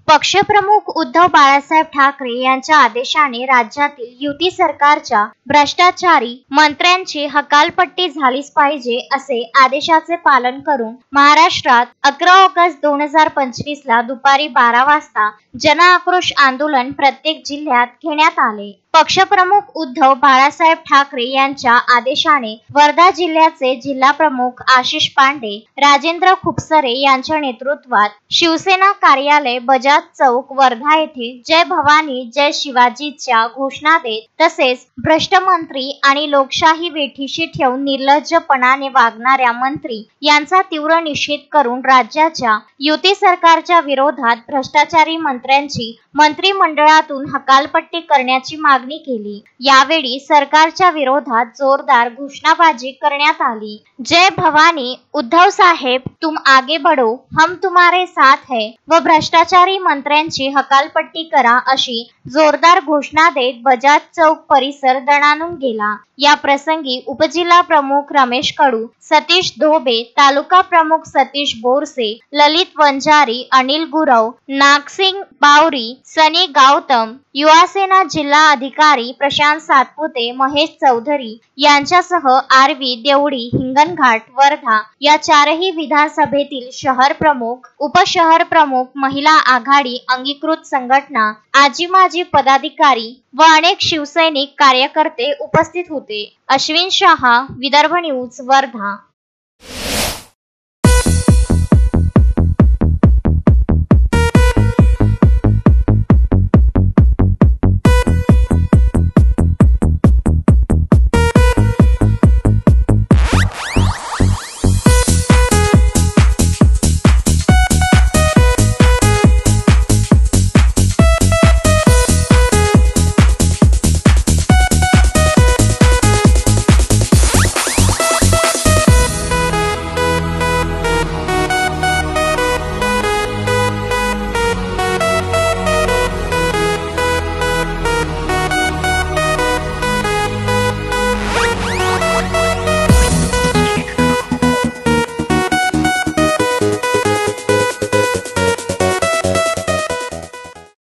पक्षप्रमुख उद्धव बाळासाहेब ठाकरे यांच्या आदेशाने राज्यातील युती सरकारच्या भ्रष्टाचारी मंत्र्यांची हकालपट्टी झालीच पाहिजे असे आदेशाचे पालन करून महाराष्ट्रात 11 ऑगस्ट 2025 ला दुपारी 12 वाजता जनआक्रोश आंदोलन प्रत्येक जिल्ह्यात घेण्यात आले। पक्षप्रमुख उद्धव बाळासाहेब ठाकरे यांच्या आदेशाने वर्धा जिल्ह्याचे जिल्हा प्रमुख आशिष पांडे, राजेंद्र खुपसरे यांच्या नेतृत्वात शिवसेना कार्यालय बजाज चौक वर्धा येथे जय भवानी जय शिवाजीच्या घोषणा देत तसेच भ्रष्ट मंत्री आणि लोकशाही वेठीशी ठेवून निर्लज्जपणाने वागणाऱ्या मंत्री यांचा तीव्र निषेध करून राज्याच्या युती सरकारच्या विरोधात भ्रष्टाचारी मंत्र्यांची मंत्रिमंडळातून हकालपट्टी करण्याची मागणी केली। यावेळी सरकारच्या विरोधात जोरदार घोषणाबाजी करण्यात आली। जय भवानी, उद्धव साहेब तुम आगे बढ़ो, हम तुम्हारे साथ है व भ्रष्टाचारी मंत्र्यांची हकालपट्टी करा अशी जोरदार घोषणा देत बजाज चौक परिसर दणाणून गेला। या प्रसंगी उपजिल्हा प्रमुख रमेश कडू, सतीश धोबे, तालुका प्रमुख सतीश बोरसे, ललित वंजारी, अनिल गुरव, नागसिंग बावरी, सनी गौतम, युवासेना जिल्हा अधिकारी प्रशांत सातपुते, महेश चौधरी यांच्यासह आरवी देवडी, हिंगणघाट, वर्धा या चारही विधानसभेतील शहर प्रमुख, उपशहर प्रमुख, महिला आघाडी, अंगीकृत संघटना, आजी माजी पदाधिकारी व अनेक शिवसैनिक कार्यकर्ते उपस्थित होते। अश्विन शहा, विदर्भ न्यूज, वर्धा।